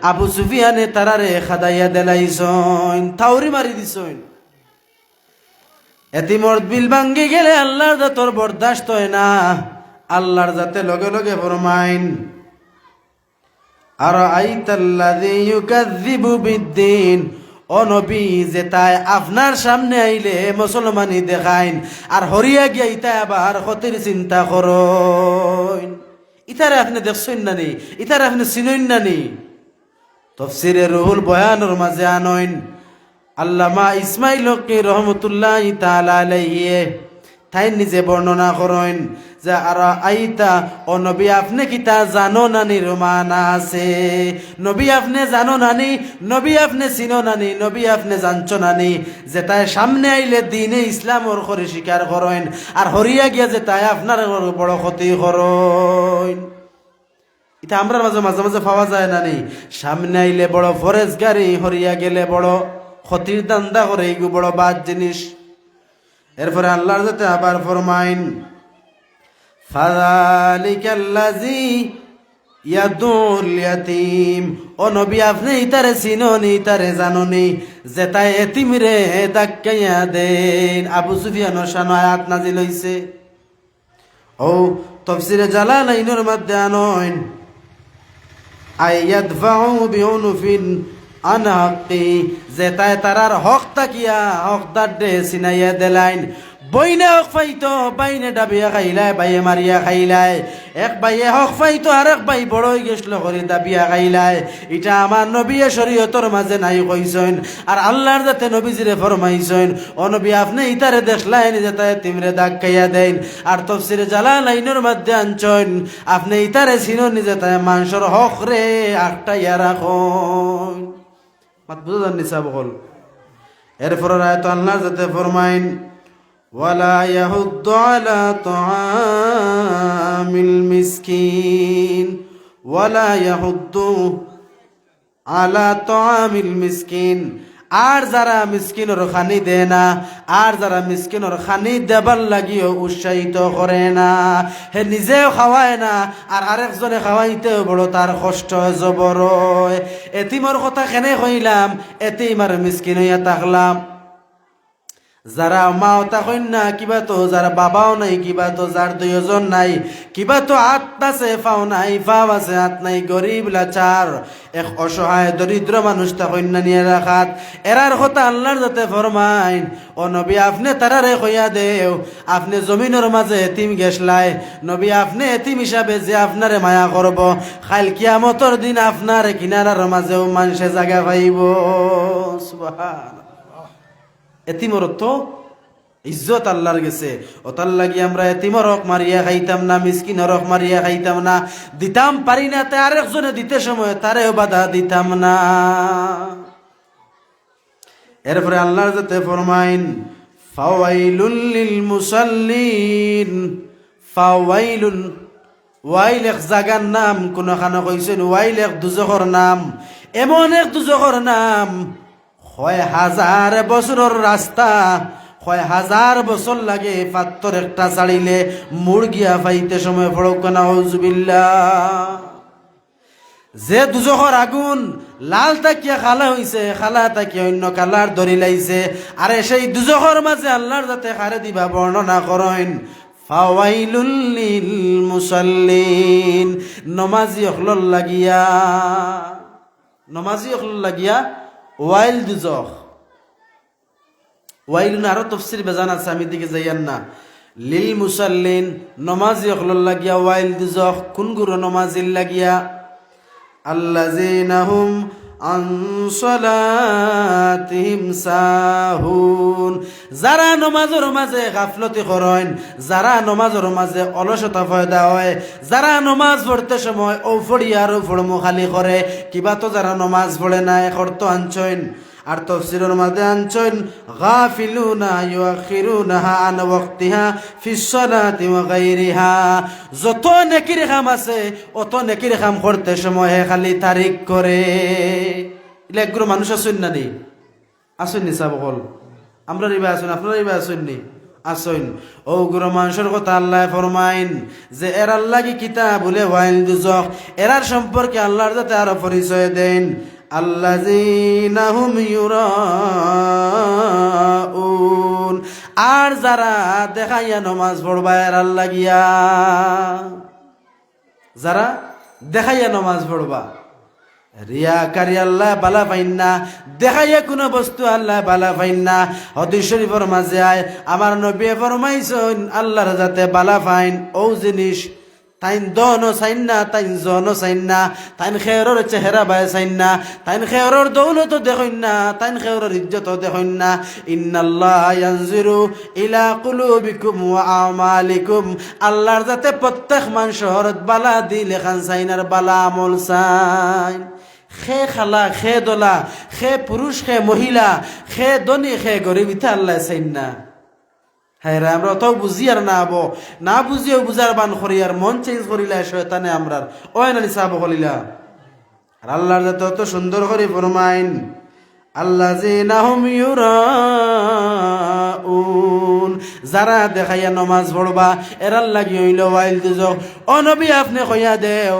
আবু সুফিয়ানে তারারে খাদাইয়া দেলাইছইন, থাউরি মারি দিছইন। এতিমর বিল ভাঙ্গি গেলে আল্লাহর জাতর বরদাস্ত হয় না। আল্লাহর জাতে লগে লগে ফরমাইন, আর আইতাল্লাযী ইউকাযযিবু বিদ্দিন, ও নবী যে তাই আপনার সামনে আইলে মুসলমানি দেখাইন আর হরিয়া গিয়া ইতা আবার ক্ষতির চিন্তা করইন। ইতারে আপনি দেখছেন না নি, ইতারে আপনি চিনেন না নি? তাফসীরে রুহুল বয়ানের মাঝে আনইন আল্লামা ইসমাইল হকি রহমতুল্লাহি তাআলা আলাইহি তাই নিজে বর্ণনা করেন যে আর আইতা, ও নবী আপনি কি তা জানো নানির মানা আছে? নবী আপনি জানো নানি, নবী আপনি চিনো নানি, নবী আপনি জানছো নানি যে তাই সামনে আইলে দিনে ইসলামর করে স্বীকার করেন আর হরিয়া গিয়া যে তাই আপনার বড় ক্ষতি করেন। এটা আমরা মাঝে মাঝে মাঝে পাওয়া যায় নানি, সামনে আইলে বড় ফরেজ গাড়ি, হরিয়া গেলে বড় ক্ষতির দান্দা করে, এইগু বড় বাদ জিনিস। এরপরে আল্লাহর যাতে আবার ফরমাইন, ফাযালিকাল্লাযী ইয়াদুল ইয়াতীম, ও নবী আপনি ইতারে চিনোনি, ইতারে জানোনি যে তাই এতিমরে দাক্কাইয়া দেন। আবু সুফিয়ানের শান আয়াত নাজিল হইছে। ও তাফসীরে জালালাইনের মধ্যে আনইন আইয়াদফাউ বিউনুফিন আনহাক্কি, যে তাই তারার হক তাকিয়া হকদার ডে সিনাইয়া দেলাইন। বইনে হক পাইতো, বাইনে ডাবিয়া খাইলাই, বাইয়ে মারিয়া খাইলাই। এক বাইয়ে হক পাইতো আর এক বাই বড় হয়ে গেছিল করে দাবিয়া খাইলাই। এটা আমার নবীয়ে শরীয়তর মাঝে নাই কইছেন আর আল্লাহর যাতে নবীজিরে ফরমাইছেন, ও নবী আপনি ইতারে দেখলাইন যে তাই তিমরে দাগ খাইয়া দেন। আর তাফসীরে জালালাইনের মধ্যে আনছেন আপনি ইতারে চিনুন যে তাই মানুষের হক রে আটটাইয়া রাখুন। মাত বুঝার নিসা বকল। এরপর আয়াত আল্লাহ যাতে ফরমাইন, ওয়ালা ইয়াহুদ্দু আলা তুআমিল মিসকিন, ওয়ালা ইয়াহুদ্দু আলা তুআমিল মিসকিন, আর যারা মিসকিনের খানি দেয় না, আর যারা মিসকিনের খানি দেবার লাগিও উৎসাহিত করে না, হে নিজেও খাওয়ায় না আর আরেকজনে খাওয়াইতেও বড় তার কষ্ট জবর। এতিমর কথা কেনে কইলাম, এতিম আর মিসকিন হইয়া থাকলাম। যারা মাও তখন না কিবা তো, যারা বাবাও নাই কিবা তো, যার দুইজন নাই কিবা তো, হাত আছে পাও নাই, পাও আছে হাত নাই, গরিব লাচার এক অসহায় দরিদ্র মানুষ তখন না নিয়ে রাখাত। এরার কথা আল্লাহর যাতে ফরমাইন, ও নবী আপনি তারারে কইয়া দেও আপনি জমিনের মাঝে এতিম গেছলাই, নবী আপনি এতিম হিসাবে যে আপনারে মায়া করব, কাল কিয়ামতের দিন আপনার কিনারার মাঝেও মানুষে জায়গা পাইব। সুবহান। এতিমর তো ইজ্জত আল্লাহর গেছে, ও তার লাগি আমরা এতিমর হক মারিয়া খাইতাম না, মিসকিনের হক মারিয়া খাইতাম না, দিতাম পারি না তাই আরেকজনে দিতে সময় তারেও বাধা দিতাম না। এরপরে আল্লাহর যাতে ফরমাইন, ফাওয়াইলুল লিল মুসাল্লিন, ফাওয়াইলুন, ওয়াইল এক জাগার নাম, কোনখানে কইছেন ওয়াইল এক দুজখর নাম, এমন এক দুজখর নাম ৬,০০০ বছরের রাস্তা, ৬,০০০ বছর লাগে পাত্তর একটা ছাড়িলে মুরগিয়া পাইতে সময় পড়ক না। আউযুবিল্লাহ। যে দুজখর আগুন লাল তাকিয়া খালা হইছে, খালা তাকিয়া অন্য কালার ধরি লাইছে, আরে সেই দুজখর মাঝে আল্লাহর যাতে খারে দিবা বর্ণনা করেন, ফাওয়াইলুল লিল মুসাল্লিন, নমাজি হলর লাগিয়া, নমাজি হলর লাগিয়া ওয়াইল দুজখ। ওয়াইলুন আরো তাফসীর বেজান আছে, আমি দিকে যাইয়ান না। লিল মুসাল্লিন নমাজি হলর লাগিয়া ওয়াইল দুজখ, কোন গুরু নমাজির লাগিয়া, আল্লাযীনা হুম আন সালাতিহিম সাহুন, যারা নমাজের মাঝে গাফলতি করেন, যারা নমাজের মাঝে অলসতা পয়দা হয়, যারা নমাজ পড়তে সময় ও ফড়ি আর ফড়মু খালি করে, কিবা তো যারা নমাজ পড়ে না এক অর্থ আনছেন। আর তাফসীরের মধ্যে আনছেন গাফিলুনা ইউআখিরুনাহা আন ওয়াক্তিহা ফিস সালাতি ওয়া গায়রিহা, যত নেকির কাম আছে অত নেকির কাম করতে সময় খালি তারিক করে। এগুলো মানুষ আসেন না নি, আসেন নি সাবকল, আমরা রিবা আসেন, আপনারা রিবা আসেন নি, আসইন ও গুরু মানুষের কথা আল্লাহ ফরমাইন যে এর আল্লাহ কি কিতাব বলে ওয়াইল দুজখ এরার সম্পর্কে আল্লাহর যাতে আরো পরিচয় দেন আল্লাযীনা হুম ইউরাউন আর যারা দেখাইয়া নমাজ পড়বা এর আল্লাহ গিয়া যারা দেখাইয়া নমাজ পড়বা রিয়াকারী আল্লাহ বালা পাইন না দেখাইয়া কোনো বস্তু আল্লাহ বালা পাইন না হাদিস শরীফের মাঝে আয় আমার নবী ফরমাইছেন আল্লাহর যাতে বালা পাইন ও জিনিস তাইন দনও চাইন না তাইন জনও চাইন না তাইন খেয়রর চেহারা বায় চাইন না তাইন খেয়রর দৌলতও দেখইন না তাইন খেয়রর ইজ্জতও দেখইন না ইন্নাল্লাহ ইয়ানজিরু ইলা কুলুবিকুম ওয়া আমালিকুম আল্লাহর যাতে প্রত্যেক মানুষের বালা দিল খান চাইন আর বালা আমল চাইন খে খালা খে দোলা খে পুরুষ খে মহিলা খে ধনী খে গরিব ইতা আল্লাহ চাইন না হ্যাঁ রে আমরা অত বুঝি আর না আবো না বুঝিও বুঝার বান করি আর মন চেঞ্জ করিলা শয়তানে আমরার ওই না নিসাব করিলা আর আল্লাহর যাতে অত সুন্দর করে ফরমাইন আল্লাযীনা হুম ইউরাউন যারা দেখাইয়া নমাজ পড়বা এরার লাগি হইল ওয়াইল দুজখ ও নবী আপনি কইয়া দেও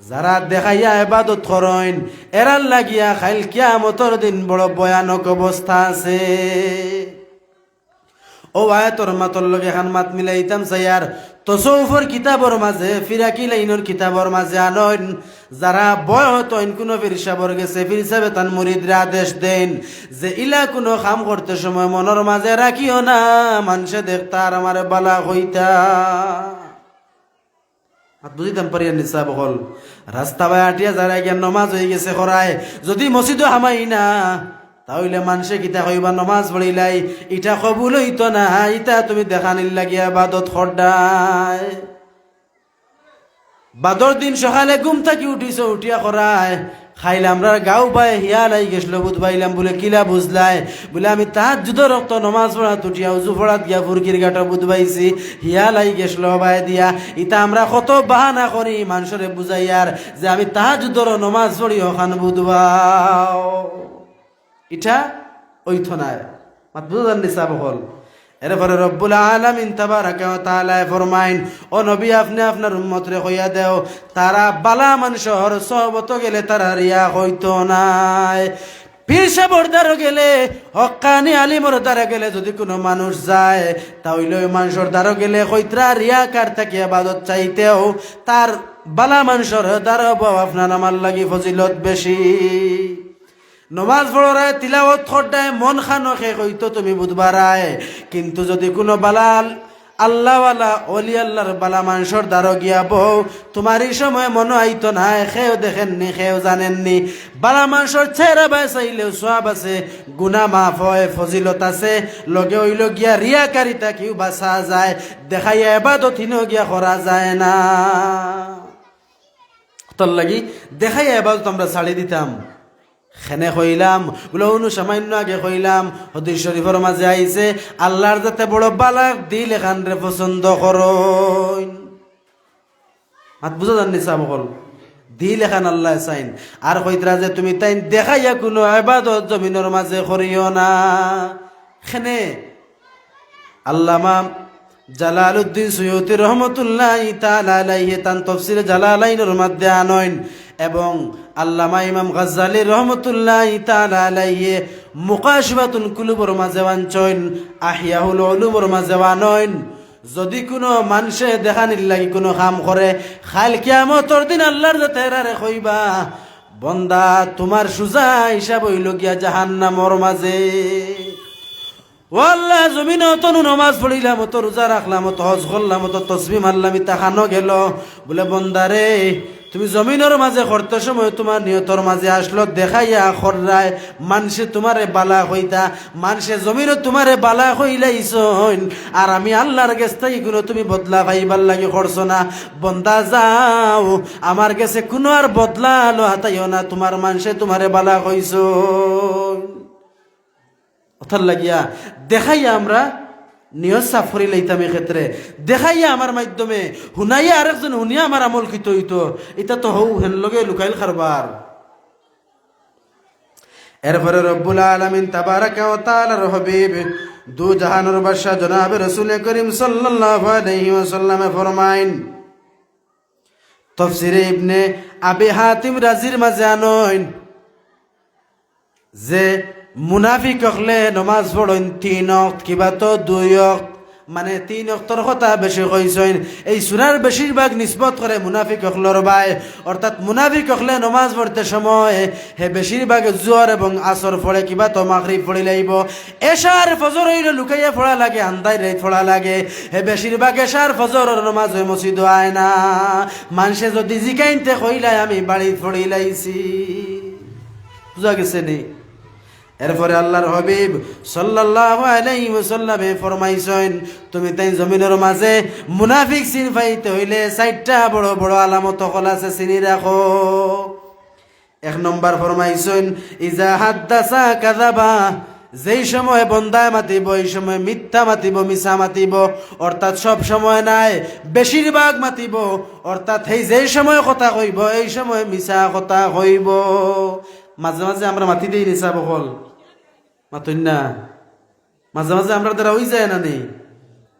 যারা দেখাইয়া ইবাদত করেন এরার লাগিয়া খাইল কিয়ামতের দিন বড় ভয়ানক অবস্থা আছে ও আয়াতর মাতর লগে এখন মাত মিলাইতাম চাইয়ার তসৌফর কিতাবর মাঝে ফিরাকি লাইনের কিতাবর মাঝে আনন যারা বয়ত কোনো ফিরসাবর গেছে ফিরসাবে তান মুরিদরা আদেশ দেন যে ইলা কোনো কাম করতে সময় মনের মাঝে রাখিও না মানুষে দেখতার আমার বালা হইতা বুঝিতাম পারিয়া নিসা বহল রাস্তা বাই আটিয়া যারা গিয়া নমাজ হয়ে গেছে করায় যদি মসজিদও হামাই না তাহলে মানুষে কিতা কইবা নমাজ পড়িলাই ইটা কবুল হইতো না ইটা তুমি দেখানির লাগিয়া বাদত খড়ায় বাদর দিন সকালে ঘুম থাকি উঠিছ উঠিয়া করায় খাইলে আমরা গাও পায় হিয়ালাই গেছিল বুধ পাইলাম বলে কিলা বুঝলাই বলে আমি তাহাজ্জুদের রক্ত নমাজ পড়াত উঠিয়া উজু পড়াত গিয়া ফুরকির গাটা বুধ পাইছি হিয়ালাই গেছিল বাই দিয়া ইটা আমরা কত বাহানা করি মানুষরে বুঝাইয়ার যে আমি তাহাজ্জুদের নমাজ পড়ি ওখান বুধবাও ইটা ওইতো নাই মাত বুঝার নিসাব হল এরপরে রব্বুল আলামিন তাবারাকা ওয়া তাআলা ফরমাইন ও নবী আপনি আপনার উম্মতরে কইয়া দেও তারা বালা মানুষের সহবত গেলে তারা রিয়া হইতো নাই পীর সাহেবের দ্বারা গেলে হক্কানি আলিমর দ্বারা গেলে যদি কোনো মানুষ যায় তাহলে ওই মানুষের দ্বারা গেলে কইত্রা রিয়াকার থেকে ইবাদত চাইতেও তার বালা মানুষের দ্বারা আপনার আমার লাগি ফজিলত বেশি নমাজ পড়ায় তিলাওয়াত করদায় মন খানো খে কইতো তুমি বুধবারায় কিন্তু যদি কোনো বালাল আল্লাহওয়ালা অলি আল্লাহর বালা মানুষের দ্বারা গিয়া বউ তোমার এই সময় মনে আইতো না খেয়েও দেখেননি খেয়েও জানেননি বালা মানুষের চেহারা বাই চাইলেও সওয়াব আছে গুনাহ মাফ হয় ফজিলত আছে লগে হইল গিয়া রিয়াকারিতা কেউ বাঁচা যায় দেখাইয়া ইবাদত হিনো গিয়া করা যায় না তোর লাগি দেখাইয়া ইবাদত আমরা ছাড়ি দিতাম খেনে কইলাম বলে সামান্য আগে কইলাম হাদিস শরীফের মাঝে আইছে আল্লাহর যাতে বড় বালাক দিল এখান রে পছন্দ করইন হাত বুঝা জান নিসা বকল দিল এখান আল্লাহ চাইন আর কইতরা যে তুমি তাই দেখাইয়া কোনো ইবাদত জমিনের মাঝে করিও না খেনে আল্লামা জালালউদ্দিন সুয়ুতি রহমাতুল্লাহি তাআলা আলাইহি তান তাফসীর জালালাইনের মধ্যে আনয়ন এবং আল্লামা ইমাম গাজ্জালী রহমাতুল্লাহি তাআলা আলাইহি মুকাশিফাতুল কুলুবের মাঝে আনছেন আহিয়াউল উলুমের মাঝে আনয়ন যদি কোনো মানুষে দেখানির লাগি কোনো কাম করে কাল কিয়ামতের দিন আল্লাহর যাতে রে কইবা বন্দা তোমার সুজা হিসাব হইল গিয়া জাহান্নামের মাঝে ওয়াল্লাহ জমিনে অত নমাজ পড়িলাম অত রোজা রাখলাম অত হজ করলাম অত তসবিহ মারলাম ইতা খানো গেল বলে বন্দারে তুমি জমিনের মাঝে করতে সময় তোমার নিয়তর মাঝে আসলো দেখাইয়া খররায় মানুষে তোমারে বালা হইতা মানুষে জমিনও তোমারে বালা হইলাইছন আর আমি আল্লাহর কাছ থেকে কোনো তুমি বদলা পাইবার লাগি করছো না বন্দা যাও আমার কাছে কোনো আর বদলা লো হাতাইও না তোমার মানুষে তোমারে বালা হইছ অথার লাগিয়া দেখাইয়া আমরা নিয়ত সাফরি লাইতাম ক্ষেত্রে দেখাইয়া আমার মাধ্যমে হুনাইয়া আরেকজন হুনিয়া আমার আমল কিত হইতো এটা তো হৌ হেন লগে লুকাইল খারবার এরপরে রব্বুল আলামিন তাবারাকা ওয়া তাআলার হাবিব দু জাহানের বাদশা জনাবে রাসূল করিম সাল্লাল্লাহু আলাইহি ওয়াসাল্লামে ফরমাইন, তাফসীরে ইবনে আবি হাতিম রাজির মাঝে আনইন যে মুনাফিক হলে নমাজ পড়েন 3 ওয়াক্ত কিবা তো 2 ওয়াক্ত, মানে 3 ওয়াক্তর কথা বেশি কইছেন। এই সূরার বেশিরভাগ নিসবত করে মুনাফিক হলর ভাই, অর্থাৎ মুনাফিক হলে নমাজ পড়তে সময় হে বেশিরভাগ জোহর এবং আসর পড়ে কিবা তো মাগরিব পড়ি লাইব। এশার ফজর হইলে লুকাইয়া পড়া লাগে, আন্দাই রাত পড়া লাগে। হে বেশিরভাগ এশার ফজরের নমাজ হয় মসজিদ হয় না। মানুষে যদি জিকাইনতে কইলাই আমি বাড়ি পড়ি লাইছি, বুঝা গেছে নি? এরপরে আল্লাহর হাবিব সাল্লাল্লাহু আলাইহি ওয়াসাল্লামে ফরমাইছেন, তুমি তাই জমিনের মাঝে মুনাফিক চিন পাইতে হইলে 4টা বড় বড় আলামত হল আছে, চিনি রাখো। 1 নম্বর ফরমাইছেন, ইজা হাদ্দাসা কাযাবা, যেই সময় বন্দায় মাতিব এই সময় মিথ্যা মাতিব, মিছা মাতিব, অর্থাৎ সব সময় নাই বেশিরভাগ মাতিব, অর্থাৎ এই যেই সময় কথা কইব এই সময় মিছা কথা কইব। মাঝে মাঝে আমরা মাতি দিই নিসা বকল মাতুন না, মাঝে মাঝে আমরা দ্বারা ওই যায় না নি,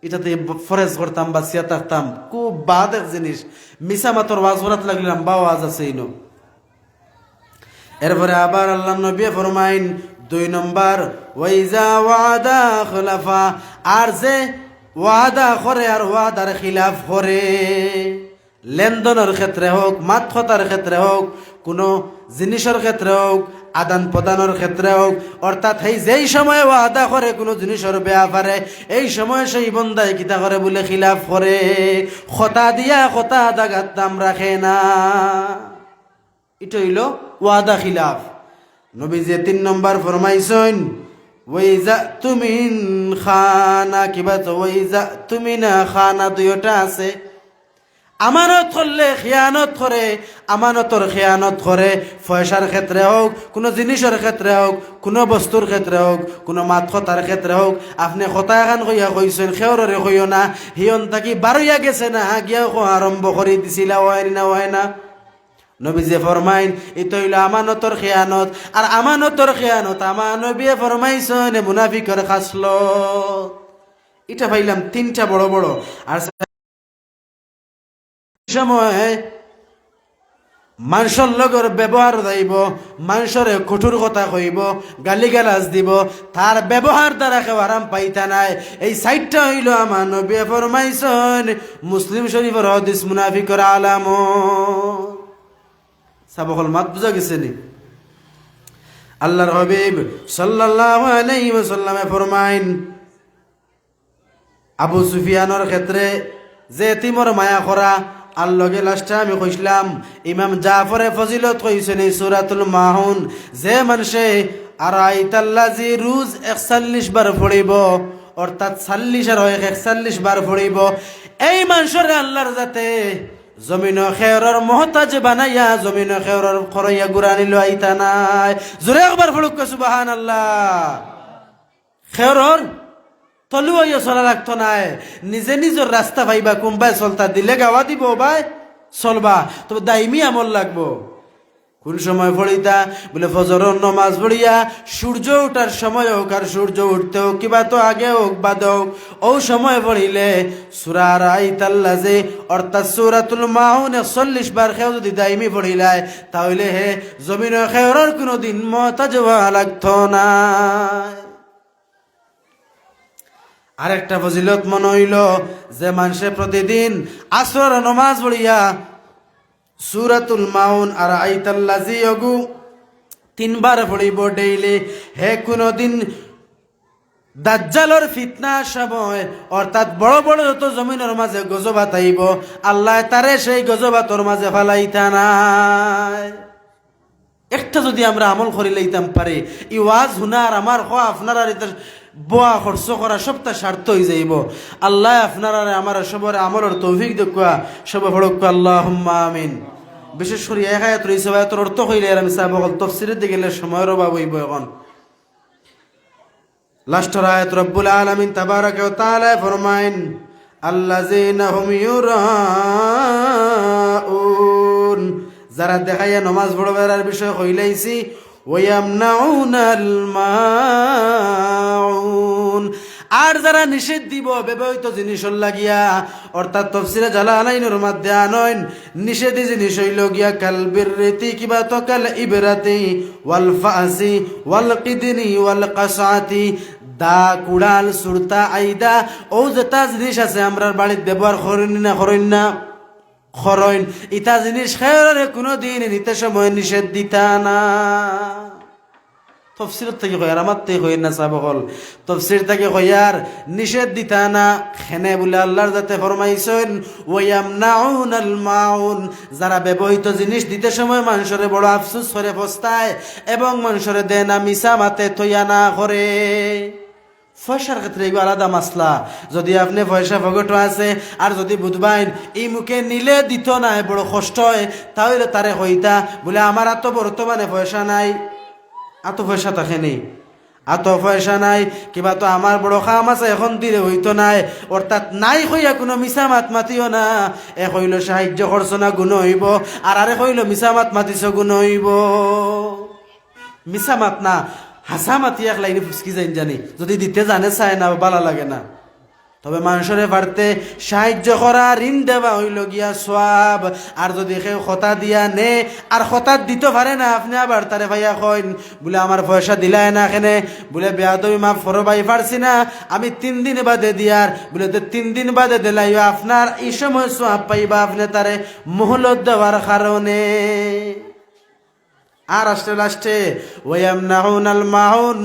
এটাতে ফরেজ করতাম বা সিয়া থাকতাম, খুব বাদ এক জিনিস। মিছা মাতর ওয়াজ করাত লাগলাম বা ওয়াজ আছে ইনো। এরপরে আবার আল্লাহ নবী ফরমাইন 2 নম্বর, ওয়াইজা ওয়াদা খলাফা, আর যে ওয়াদা করে আর ওয়াদার খিলাফ করে, লেনদেনের ক্ষেত্রে হোক, মাত কথার ক্ষেত্রে হোক, কোনো জিনিসের ক্ষেত্রে হোক, আদান প্রদানের ক্ষেত্রে হোক, অর্থাৎ এই যেই সময় ওয়াদা করে কোনো জিনিসের ব্যাপারে এই সময় সেই বন্দায় কিতা করে বলে খিলাফ করে, কথা দিয়া কথা দাগাত দাম রাখে না, এটা হইল ওয়াদা খিলাফ। নবীজি 3 নম্বর ফরমাইছেন, ওয়াইজা তুমিন খানা, কিবা তো ওয়াইজা তুমিনা খানা, দুইটা আছে। আমানত করলে খেয়ানত করে, আমানতর খেয়ানত করে, পয়সার ক্ষেত্রে হোক, কোনো জিনিসের ক্ষেত্রে হোক, কোনো বস্তুর ক্ষেত্রে হোক, কোনো মাত কথার ক্ষেত্রে হোক। আপনি কথা এখন কইয়া কইছেন, খেয়রে কইও না, হিয়ন থাকি বারইয়া গেছে না, গিয়া আরম্ভ করে দিছিলা, হয় না হয় না। নবীজি ফরমাইন, এটা হইল আমানতর খেয়ানত। আর আমানতর খেয়ানত আমার নবী ফরমাইছেন মুনাফিকের খাসলত। এটা পাইলাম 3টা বড় বড়। আর সময় মানুষের লগর ব্যবহার যাইব, মানুষের কঠোর কথা কইব, গালিগালাজ দিব, তার ব্যবহার দ্বারা কেউ আরাম পাইতা নাই। এই 4টা হইল আমার নবী ফরমাইছেন মুসলিম শরীফের হাদিস মুনাফিকের আলামত। সাবকল মাত বুঝা গেছে নি? আল্লাহর হাবিব সাল্লাল্লাহু আলাইহি ওয়াসাল্লামে ফরমাইন, আবু সুফিয়ানের ক্ষেত্রে যে তিমর মায়া করা, আর লগে লাস্টে আমি কইছিলাম ইমাম জাফরে ফজিলত কইছেন এই সূরাতুল মাউন, যে মানুষে আর আইতাল্লাজি রোজ 41 বার পড়িব, অর্থাৎ 40 আর 41 বার পড়িব, এই মানুষের আল্লাহর যাতে জমিন খেয়রর মহতাজ বানাইয়া জমিন খেয়রর খরাইয়া গুরানি লইতা নাই। জোরে একবার পড়ুক সুবহানাল্লাহ। খেয়রর তলুয়াইয়া চলা রাখতো নাই, নিজে নিজের রাস্তা পাইবা, কোনবাই চলতা দিলে গাওয়া দিব ভাই চলবা, তবে দাইমি আমল লাগবো। কোন সময় পড়িতা বলে ফজরের নামাজ পড়িয়া সূর্য ওঠার সময় হোক আর সূর্য উঠতে হোক, কিবা তো আগে হোক বাদ হোক, ও সময় পড়িলে সূরা আইতাল্লাজি অর্থাৎ সূরাতুল মাউন 40 বার খেও যদি দাইমি পড়িলায়, তাহলে হে জমিন খেয়রর কোনোদিন মহতাজ হওয়া লাগতো না। আরেকটা ফজিলত মনে হইল যে মানুষে প্রতিদিন আসর নামাজ পড়িয়া সূরাতুল মাউন আর আইতাল্লাজি অগু 3 বার পড়িব ডেইলি, হে কোনদিন দাজ্জালর ফিতনার সময় অর্থাৎ বড় বড় যত জমিনের মাঝে গজবাত আইব, আল্লাহ তারে সেই গজবাতর মাঝে ফালাইতা নাই। একটা যদি আমরা আমল করি লইতাম পারি, ই ওয়াজ হুনার আমার খ আপনারা বোয়া খরচ করা সবটা স্বার্থ হয়ে যাইব। আল্লাহ আপনারা আমার সবার আমলের তৌফিক দেখা সব ভড়ক আল্লাহুম্মা আমিন। বিশেষ করে এক আয়াত রয়েছে, আয়াতের অর্থ হইলে আর আমি সাহেব তফসিরের দিকে গেলে সময়ের অভাব হইব। এখন লাস্টের আয়াত রব্বুল আলামিন তাবারাকা ওয়া তাআলা ফরমাইন, আল্লাযিনা হুম ইউরাউন, যারা দেখাইয়া নামাজ পড়বার বিষয় কইলাইছি, ওয়ায়ামনাউনাল মাউন, আর যারা নিষেধ দিব ব্যবহৃত জিনিসের লাগিয়া, অর্থাৎ তাফসীরে জালালাইনের মধ্যে আনয়ন নিষেধী জিনিস হইল গিয়া কালবির রীতি কিবা তো কাল ইবরাতি ওয়াল ফাসি ওয়াল কিদনি ওয়াল কাসাতি, দা কুড়াল সুরতা আইদা ও যেটা জিনিস আছে আমরা বাড়িতে ব্যবহার করেন না করেন না খরইন, ইতা জিনিস খেয়ে কোনো দিন নিতে সময় নিষেধ দিতা না। তফসির থেকে কয়ার আমার তে হই না সাবকল, তফসির থেকে কয়ার নিষেধ দিতা না খেনে বলে আল্লাহর যাতে ফরমাইছেন ওয়ায়ামনাউনাল মাউন, যারা ব্যবহৃত জিনিস দিতে সময় মানুষরে বড় আফসোস করে পস্তায় এবং মানুষরে দেয় না, মিছা মাতে থইয়া না করে। পয়সার ক্ষেত্রে এগুলো আলাদা মাসলা, যদি আপনি পয়সা পকেটও আছে আর যদি বুধবাইন এই মুখে নিলে দিত না বড় কষ্ট হয়, তাহলে তারে হইতা বলে আমার এত বর্তমানে পয়সা নাই, এত পয়সা থাকে নেই, এত পয়সা নাই কিবা তো আমার বড় কাম আছে এখন দিলে হইতো নাই, অর্থাৎ নাই হইয়া কোনো মিছা মাত মাতিও না। এ হইল সাহায্য করছো না গুণ হইব, আর আরে হইল মিছা মাত মাতিছ গুণ হইব। মিছা মাত না হাসা মাতি এক লাইনে ফুসকি যাই জানি, যদি দিতে জানে চায় না ভালো লাগে না। তবে মানুষের বাড়তে সাহায্য করা ঋণ দেওয়া হইল গিয়া সওয়াব। আর যদি কেউ খতা দিয়া নে আর খতাত দিতে পারে না, আপনি আবার তারে ভাইয়া কইন বলে আমার পয়সা দিলাই না এখানে, বলে বেয়াদবি মাফ করো ভাই পারছি না আমি 3 দিন বাদে দিয়ার, বলে তো 3 দিন বাদে দিলাই আপনার এই সময় সওয়াব পাইবা আপনি তারে মোহলত দেওয়ার কারণে। আর আসতে লাস্টে ওয়ায়ামনাউনাল মাউন,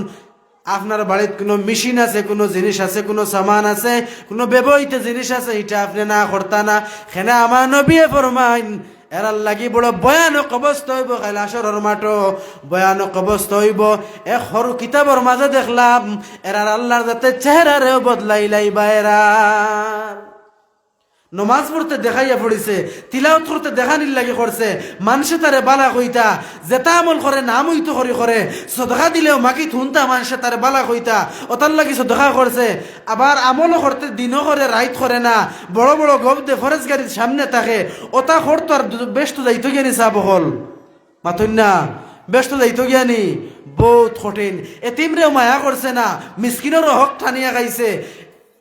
আপনার বাড়িতে কোনো মেশিন আছে, কোনো জিনিস আছে, কোনো সামান আছে, কোনো ব্যবহৃত জিনিস আছে, এটা আপনি না করতা না, খেনে আমার নবী ফরমাইন এরার লাগি বড় ভয়ানক অবস্থা হইব। খাইলে আসরের মাঠও ভয়ানক অবস্থা হইব। এক সরু কিতাবর মাঝে দেখলাম এরার আল্লাহর যাতে চেহারারেও বদলাই লাইবা। এরা নমাজ পড়তে দেখাইয়া পড়িছে, তিলাওয়াত করতে দেখানির লাগে করছে, মানুষে তারে বালা কইতা, যেটা আমল করে নাম হইতো করে, সদকা দিলেও মাকি থুনতা মানুষে তারে বালা কইতা, ওটার লাগি সদকা করছে। আবার আমলও করতে দিনও করে রাইত করে না, বড় বড় গপ দে ফরেজ গাড়ির সামনে থাকে, ওটা করতো আর বেশ যাইতো জ্ঞানী চাব হল মাথুন না, বেশ যাইতো জ্ঞানী বহুত কঠিন। এতিমরেও মায়া করছে না, মিসকিনেরও হক ঠানিয়া খাইছে,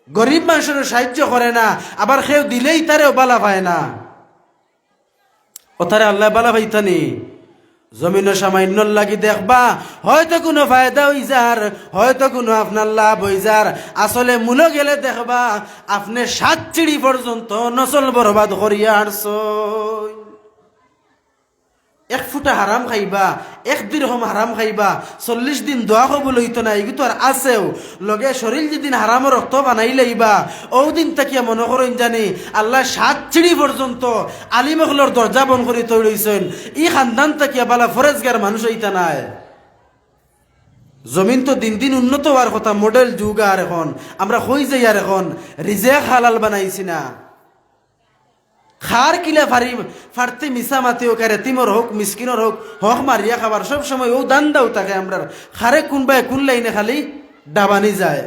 গরিব মানুষের সাহায্য করে না, আবার কেউ দিলেই তারেও বালা পায় না। ওথারে আল্লাহ বালা পাইতানি জমিন সামান্য লাগি দেখবা হয়তো কোনো ফায়দা হই যার, হয়তো কোনো আপনার লাভ হই যার, আসলে মূল গেলে দেখবা আপনি 7 চিড়ি পর্যন্ত নসল বরবাদ করিয়া আসছো। 1 ফুটা হারাম খাইবা, 1 দিরহম হারাম খাইবা, 40 দিন দোয়া কবুল হইতো না, এগুলো আর আছেও লগে শরীর যেদিন হারাম রক্ত বানাই লাইবা ও দিন তাকিয়া মনে করেন জানি আল্লাহ 7 চিড়ি পর্যন্ত আলিমগলর দরজা বন করে তৈরি হইছেন। ই খানদান তাকিয়া বালা ফরেজগার মানুষ হইতা নাই। জমিন তো দিন দিন উন্নত হওয়ার কথা, মডেল যুগ। আর এখন আমরা কই যাই আর এখন রিজেক হালাল বানাইছি না। খার কিলা ফারতে মিশা মাতিও কারে তিমর হোক মিসকিনর হোক হক মারিয়া খাবার সব সময় ও দান দাও তাকে আমরা খারে কোনবাই কোন লাইনে খালি ডাবানি যায়।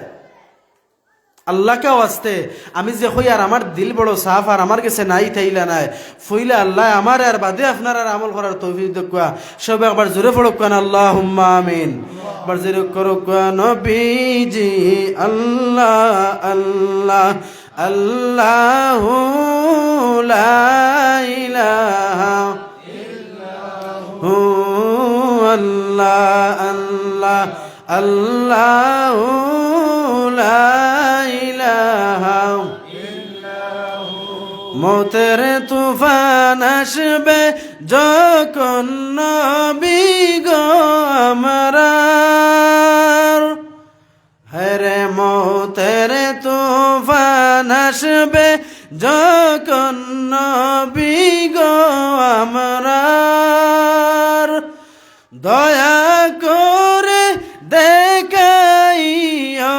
আল্লাহকে আসতে আমি যে হই আর আমার দিল বড় সাফ আর আমার কাছে নাই থাইলা নাই ফইলা আল্লাহ আমার আর বাদে আপনার আর আমল করার তৌফিক দেওয়া। সব একবার জোরে পড়ুক কান আল্লাহুম্মা আমিন। একবার জোরে করুক নবীজি আল্লাহ আল্লাহ আল্লাহু লা ইলাহা ইল্লাহু আল্লাহ আল্লাহ আল্লাহু লা ইলাহা ইল্লাহু। মৌতের তুফান আসবে যখন নবী গো আমরার, হরে মৌতের তুফান আসবে যখন নবী গো আমরার, দয়া করে দেখাইও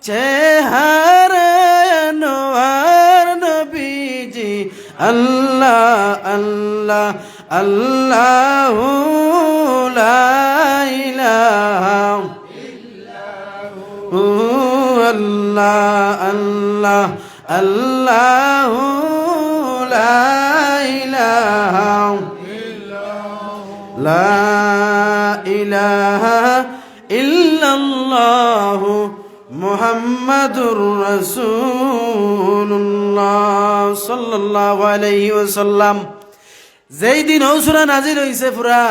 চেহারা নোয়ার নবীজি আল্লাহ আল্লাহ আল্লাহু লা ইলাহা ইল্লাহু আল্লাহ আল্লাহ আল্লাহু লা ইলাহা ইল্লাহু লা ইলাহা ইল্লাল্লাহু মুহাম্মাদুর রাসূলুল্লাহ সাল্লাল্লাহু আলাইহি ওয়াসাল্লাম। যেই দিন ও সূরা নাজিল হইছে পুরা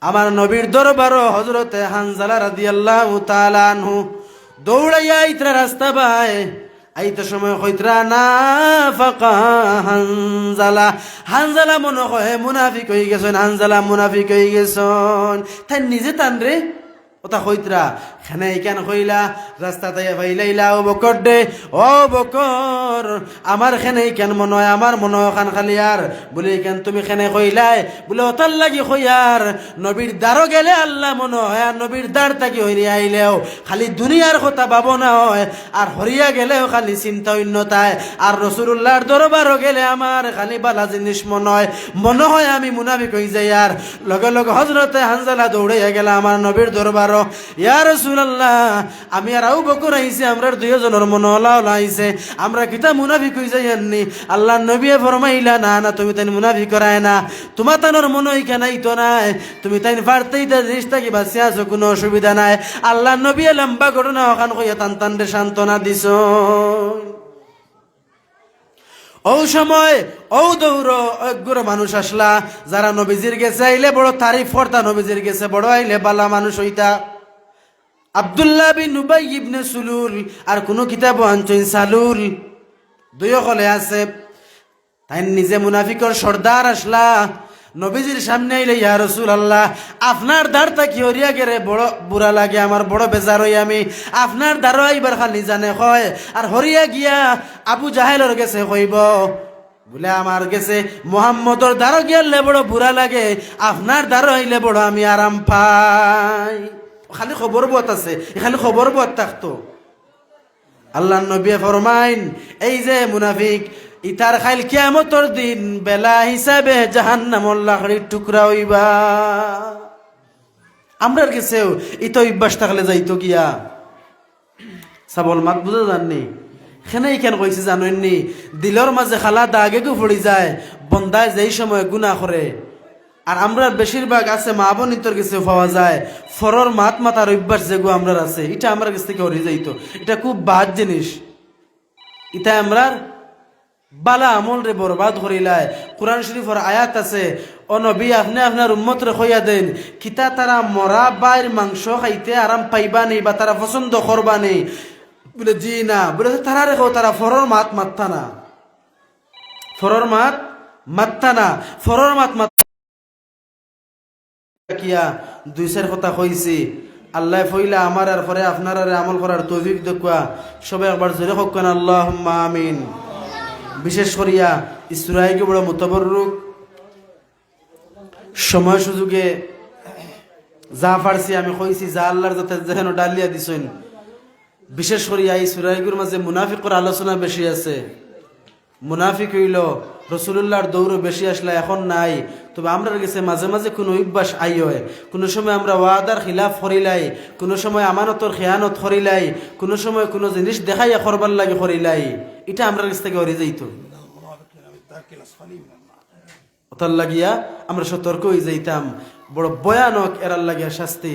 আমার নবীর দরবারও হযরতে হানজালা রাদিয়াল্লাহু তাআলা আনহু দৌড়াইয়া আইতরা রাস্তা বাই আইতে সময় কইতরা না ফাকা হানজালা। হানজালা মনে কয় মুনাফিক হয়ে গেছেন, হানজালা মুনাফিক হয়ে গেছেন। তাই নিজে টান রে ওটা কইতরা খানে কেন কইলা রাস্তা তাই ভাইলাইলা ও বকর দে ও বকর আমার খানে কেন মনে হয় আমার মনে হয় খান খালি আর বলে কেন তুমি খানে কইলাই বলে ওতার লাগি কইয়ার নবীর দ্বারও গেলে আল্লাহ মনে হয় আর নবীর দ্বার থাকি হইরে আইলেও খালি দুনিয়ার কথা ভাবনা হয় আর হরিয়া গেলেও খালি চিন্তা অন্যতায় আর রাসূলুল্লাহর দরবারও গেলে আমার খালি বালা জিনিস মনে হয় আমি মুনাফিক হই যাই। আর লগে লগে হযরতে হানজালা দৌড়াইয়া গেল আমার নবীর দরবার। ইয়া রাসূলুল্লাহ আমি আর আবু বকর আইছে আমরা দুইজনের মনে হলা আইছে আমরা কিতা মুনাফিক হই যাইনি। আল্লাহর নবী ফরমাইলা না না তুমি তাই মুনাফিক করায় না, তোমার তানোর মনে হইখানাই তো নাই, তুমি তাই ফারতেই তা জিনিসটা কি বাঁচিয়ে আছো, কোনো অসুবিধা নাই। আল্লাহর নবী লম্বা ঘটনা ওখান কইয়া টান টান সান্ত্বনা দিছ। ও সময় ও দৌড় একগুলো মানুষ আসলা যারা নবীজির গেছে আইলে বড় তারিফ করতা, নবীজির গেছে বড় আইলে বালা মানুষ হইতা। আব্দুল্লাহ বিন উবাই ইবনে সুলুল আর কোন কিতাব আনছেন সালুল দুইও কলে আছে। তাই নিজে মুনাফিকর সর্দার আসলা নবীজির সামনে আইলে ইয়া রাসূলুল্লাহ আপনার দ্বারটা কি হরিয়া গেরে বড় বুড়া লাগে, আমার বড় বেজার হই আমি, আপনার দ্বারও আইবার খালি জানে কয় আর হরিয়া গিয়া আবু জাহেলর গেছে কইব বলে আমার গেছে মুহাম্মদর দ্বারও গিয়ালে বড় বুড়া লাগে, আপনার দ্বারও আইলে বড় আমি আরাম পাই। খালি খবর বত আছে, খালি খবর বত থাকতো। আল্লাহ নবী ফরমাইন এই যে মুনাফিক ইতার খাইল কিয়ামতর দিন বেলা হিসাবে জাহান্নামর লাকড়ির টুকরা হইবা। আমরার কাছেও ইতো অভ্যাস থাকলে যাইতো গিয়া সাবল মাত বুঝা জাননি খেনেই কেন কইছে জানেননি দিলর মাঝে খালা দাগে গু পড়ি যায় বন্দায় যেই সময় গুনাহ করে। আর আমরা বেশিরভাগ আছে মা বোনিতর কাছে পাওয়া যায় ফরর মাত মাতার অভ্যাস যেগু আমরার আছে, এটা আমার কাছ থেকে হরে যাইতো। এটা খুব বাদ জিনিস, এটা আমরা বালা আমল রে বরবাদ করিলায়। কোরআন শরীফের আয়াত আছে ও নবী আপনি আপনার উম্মত রে কইয়া দেন কিতা তারা মরা বাইর মাংস খাইতে আরাম পাইবা নেই বা তারা পছন্দ করবা নেই। বলে জি না, বলে তারা রেখো তারা ফরর মাত মাত্তা না, ফরর মাত মাত্তা না, ফরর মাত কিয়া দুই চার কথা কইছি। আল্লাহ ফইলা আমার আর পরে আপনার আর আমল করার তৌফিক দেখুয়া সবাই একবার জোরে হক্কান আল্লাহুম্মা আমিন। বিশেষ করিয়া ইসরাইলকে বড় মুতাবররুক সময় সুযোগে যা পারছি আমি কইছি যা আল্লাহর যাতে যেন ডালিয়া দিছেন। বিশেষ করিয়া ইসরাইলগুর মাঝে মুনাফিকর আলোচনা বেশি আছে। মুনাফিক হইল রাসূলুল্লাহর দৌড় বেশি আসলে এখন নাই, তবে আমরা গেছে মাঝে মাঝে কোনো অভ্যাস আই হয়। কোনো সময় আমরা ওয়াদার খিলাফ করিলাই, কোনো সময় আমানতর খেয়ানত করিলাই, কোনো সময় কোনো জিনিস দেখাইয়া করবার লাগে করিলাই। এটা আমরা কাছ থেকে হরে যাইত, ওটার লাগিয়া আমরা সতর্ক হয়ে যাইতাম। বড় ভয়ানক এরার লাগিয়া শাস্তি।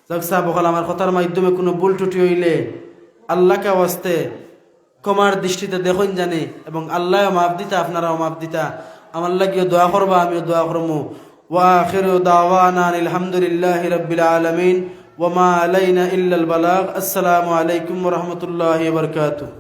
যাক সাহেব বকাল আমার কথার মাধ্যমে কোনো ভুল ত্রুটি হইলে আল্লাহকে ওয়াস্তে কমার দৃষ্টিতে দেখুন জানি এবং আল্লাহ মাফ দিতা আপনারাও মাফ দিতা। আমার লাগিও দোয়া করবা আমিও দোয়া করবো। ওয়া আখিরু দাওয়ানা আলহামদুলিল্লাহি রাব্বিল আলামিন ওয়া মা আলাইনা ইল্লাল বালাগ। আসসালামু আলাইকুম ওয়া রাহমাতুল্লাহি ওয়া বারাকাতুহু।